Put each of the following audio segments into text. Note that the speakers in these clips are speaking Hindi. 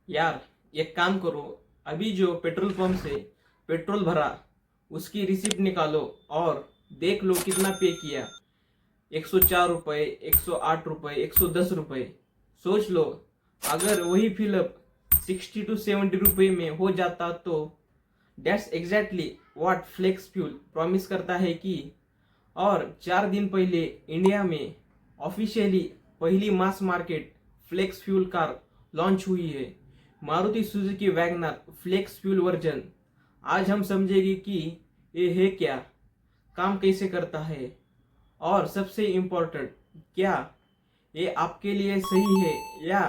यार, एक काम करो। अभी जो पेट्रोल पंप से पेट्रोल भरा उसकी रिसिप्ट निकालो और देख लो कितना पे किया। 104 रुपये, 108 रुपये, 110 रुपये। सोच लो, अगर वही फिलअप 60 to 70 रुपये में हो जाता तो that's exactly what flex fuel promise करता है कि। और 4 दिन पहले इंडिया में ऑफिशियली पहली mass market flex fuel car launch हुई है, Maruti Suzuki WagonR flex fuel version. आज हम समझेंगे कि ये है क्या, काम कैसे करता है, और सबसे इम्पोर्टेंट, क्या ये आपके लिए सही है या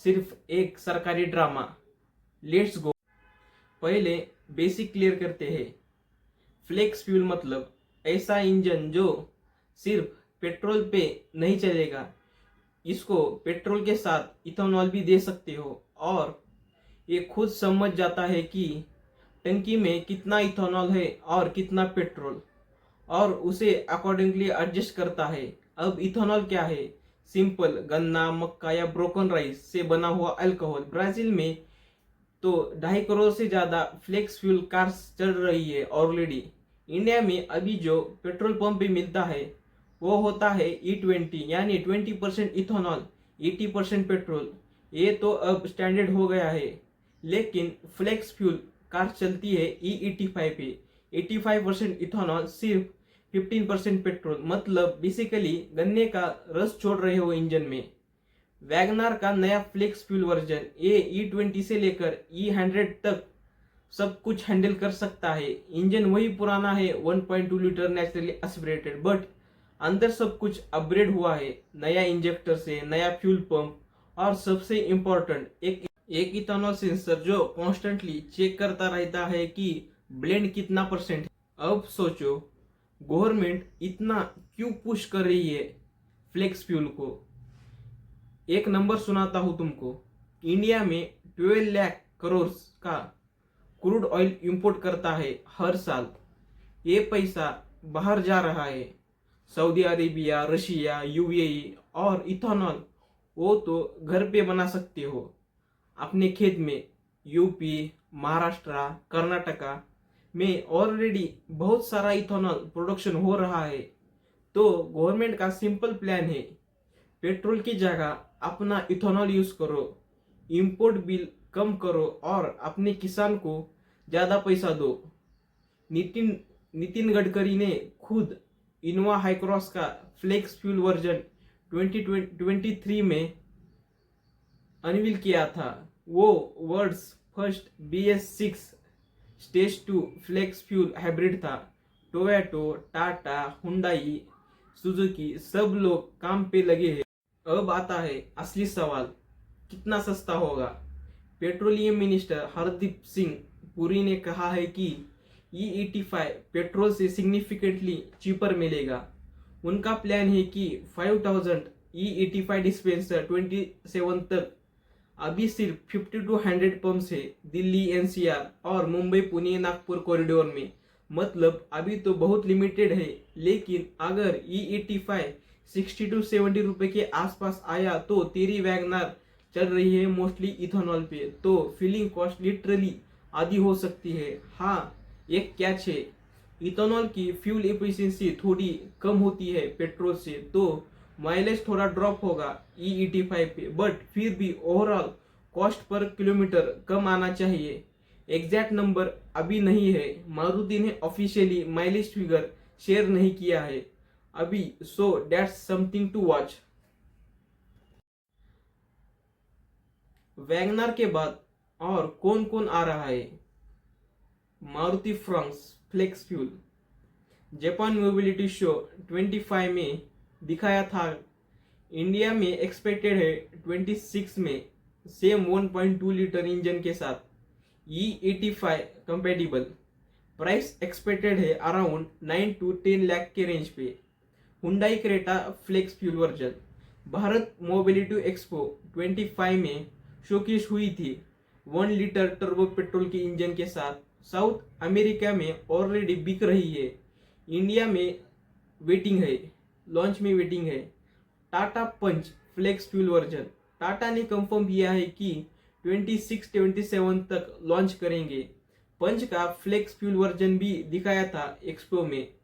सिर्फ एक सरकारी ड्रामा। Let's go. पहले बेसिक क्लियर करते हैं। फ्लेक्स फ्यूल मतलब ऐसा इंजन जो सिर्फ पेट्रोल पे नहीं चलेगा, इसको पेट्रोल के साथ इथेनॉल भी दे सकते हो और ये खुद समझ जाता है कि टंकी में कितना इथेनॉल है और कितना पेट्रोल, और उसे अकॉर्डिंगली एडजस्ट करता है। अब इथेनॉल क्या है? सिंपल गन्ना, मक्का या ब्रोकन राइस से बना हुआ अल्कोहल। ब्राजील में तो 2.5 करोड़ से ज्यादा फ्लेक्स फ्यूल कार्स चल रही है ऑलरेडी। इंडिया में अभी जो पेट्रोल पंप पे मिलता है वो होता है E20, यानी 20% इथेनॉल, 80% पेट्रोल। ये तो अब स्टैंडर्ड हो गया है। लेकिन फ्लेक्स फ्यूल कार चलती है E85 पे। 85% इथेनॉल, सिर्फ 15% पेट्रोल। मतलब बेसिकली गन्ने का रस छोड़ रहे हो इंजन में। वैगनार का नया फ्लेक्स फ्यूल वर्जन ये E20 से लेकर E100 तक सब कुछ हैंडल कर सकता है। इंजन वही पुराना है, 1.2 लीटर नेचुरली एस्पिरेटेड, बट अंदर सब कुछ अपग्रेड हुआ है। नया इंजेक्टर से नया फ्यूल पंप, और सबसे इम्पोर्टेंट एक इथेनॉल सेंसर जो कॉन्स्टेंटली चेक करता रहता है कि ब्लेंड कितना परसेंट है। अब सोचो, गवर्नमेंट इतना क्यों पुश कर रही है फ्लेक्स फ्यूल को। एक नंबर सुनाता हूं तुमको। इंडिया में 12 लाख करोड़ का क्रूड ऑयल इंपोर्ट करता है हर साल। ये पैसा बाहर जा रहा है, सऊदी अरेबिया, रशिया, यूएई। और इथेनॉल वो तो घर पे बना सकते हो अपने खेत में। यूपी, महाराष्ट्र, कर्नाटका में ऑलरेडी बहुत सारा इथेनॉल प्रोडक्शन हो रहा है। तो गवर्नमेंट का सिंपल प्लान है, पेट्रोल की जगह अपना इथेनॉल यूज करो, इंपोर्ट बिल कम करो और अपने किसान को ज्यादा पैसा दो। नितिन नितिन गडकरी ने खुद इनोवा हाईक्रॉस का फ्लेक्स फ्यूल वर्जन 2023 में अनवील किया था। वो world's first BS6 stage 2 flex fuel hybrid था। टोयोटो, टाटा, हुंडई, सुजुकी सब लोग काम पे लगे हैं। अब आता है असली सवाल, कितना सस्ता होगा। पेट्रोलियम मिनिस्टर हरदीप सिंह पुरी ने कहा है कि E85 पेट्रोल से सिग्निफिकेंटली चीपर मिलेगा। उनका प्लान है कि 5000 E85 डिस्पेंसर 27 तक। अभी सिर्फ 50 to 100 पंप्स है दिल्ली NCR और मुंबई पुणे नागपुर कॉरिडोर में। मतलब अभी तो बहुत लिमिटेड है। लेकिन अगर E85 60 to 70 रुपए के आसपास आया तो तेरी वैगनार चल रही है मोस्टली इथेनॉल पे, तो फिलिंग कॉस्ट लिटरली आधी हो सकती है। हाँ, एक कैच है, इथेनॉल की फ्यूल एफिशिएंसी थोड़ी कम होती है पेट्रोल से, तो माइलेज थोड़ा ड्रॉप होगा E85 पे, बट फिर भी ओवरऑल कॉस्ट पर किलोमीटर कम आना चाहिए। एग्जैक्ट नंबर अभी नहीं है, मारुति ने ऑफिशियली माइलेज फिगर शेयर नहीं किया है अभी, so that's something to watch. WagonR के बाद और कौन कौन आ रहा है? Maruti Fronx flex fuel Japan mobility show 25 में दिखाया था। इंडिया में एक्सपेक्टेड है 26 में, सेम 1.2 लीटर इंजन के साथ E85 कंपेटिबल। प्राइस एक्सपेक्टेड है अराउंड 9 to 10 लाख के रेंज पे। Hyundai Creta flex fuel version Bharat mobility expo 25 में शोकेस हुई थी 1 लीटर टर्बो पेट्रोल के इंजन के साथ। साउथ अमेरिका में ऑलरेडी बिक रही है, इंडिया में वेटिंग है, लॉन्च में वेटिंग है। टाटा पंच फ्लेक्स फ्यूल वर्जन टाटा ने कंफर्म किया है कि 26-27 तक लॉन्च करेंगे। पंच का फ्लेक्स फ्यूल वर्जन भी दिखाया था एक्सपो में।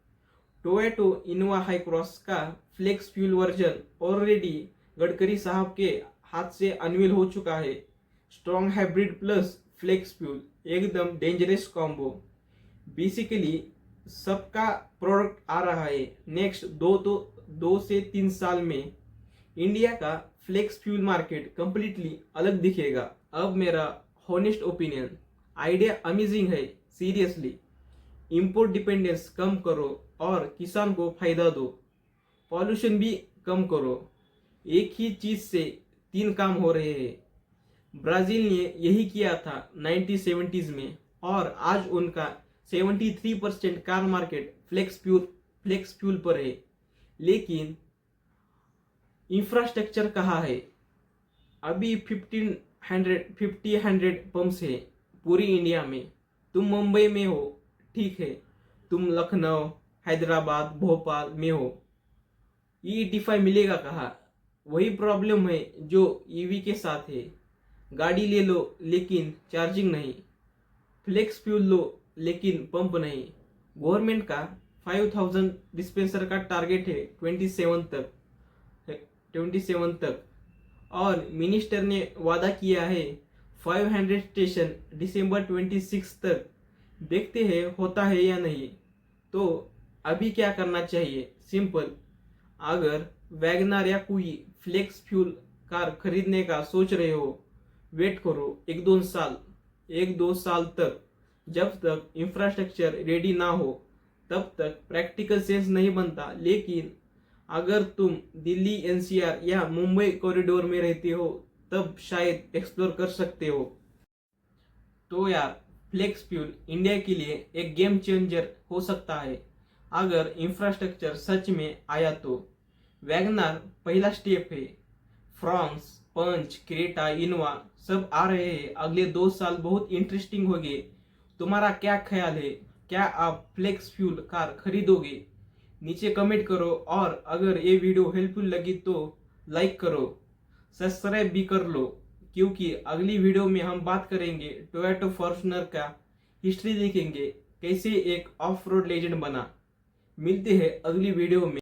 टोयोटा इनोवा हाई क्रॉस का flex fuel version already Gadkari साहब के हाथ से अनवील हो चुका है। Strong hybrid plus flex fuel, एकदम डेंजरस कॉम्बो। बेसिकली सबका प्रोडक्ट आ रहा है। नेक्स्ट 2 से 3 साल में इंडिया का फ्लेक्स फ्यूल मार्केट कंप्लीटली अलग दिखेगा। अब मेरा हॉनेस्ट ओपिनियन, आइडिया अमेजिंग है सीरियसली। इंपोर्ट डिपेंडेंस कम करो और किसान को फायदा दो, पॉल्यूशन भी कम करो। एक ही चीज से 3 काम हो रहे हैं। ब्राजील ने यही किया था 1970s में और आज उनका 73% कार मार्केट फ्लेक्स फ्यूल पर है। लेकिन इंफ्रास्ट्रक्चर कहाँ है? अभी 50-100 पंप्स है पूरी इंडिया में। तुम मुंबई में हो, ठीक है, तुम लखनऊ, हैदराबाद, भोपाल में हो, E85 मिलेगा कहाँ? वही प्रॉब्लम है जो ईवी के साथ है। गाड़ी ले लो लेकिन चार्जिंग नहीं, फ्लेक्स फ्यूल लो लेकिन पंप नहीं। गवर्नमेंट का 5000 डिस्पेंसर का टारगेट है 27 तक और मिनिस्टर ने वादा किया है 500 स्टेशन दिसंबर 26 तक। देखते हैं होता है या नहीं। तो अभी क्या करना चाहिए? सिंपल, अगर वैगनर या कोई फ्लेक्स फ्यूल कार खरीदने का सोच रहे हो, वेट करो 1-2 साल तक। जब तक इंफ्रास्ट्रक्चर रेडी ना हो तब तक प्रैक्टिकल सेंस नहीं बनता। लेकिन अगर तुम दिल्ली NCR या मुंबई कॉरिडोर में रहते हो तब शायद एक्सप्लोर कर सकते हो। तो यार, फ्लेक्स फ्यूल इंडिया के लिए एक गेम चेंजर हो सकता है अगर इंफ्रास्ट्रक्चर सच में आया तो। वैगनर पहला स्टेप है। फ्रांस, पंच, क्रेटा, इनोवा सब आ रहे हैं। अगले 2 साल बहुत इंटरेस्टिंग होंगे। तुम्हारा क्या ख्याल है? क्या आप फ्लेक्स फ्यूल कार खरीदोगे? नीचे कमेंट करो और अगर ये वीडियो हेल्पफुल लगी तो लाइक करो, सब्सक्राइब भी कर लो, क्योंकि अगली वीडियो में हम बात करेंगे टोयोटा फॉर्च्यूनर का हिस्ट्री, देखेंगे कैसे एक ऑफ रोड लेजेंड बना। मिलते हैं अगली वीडियो में।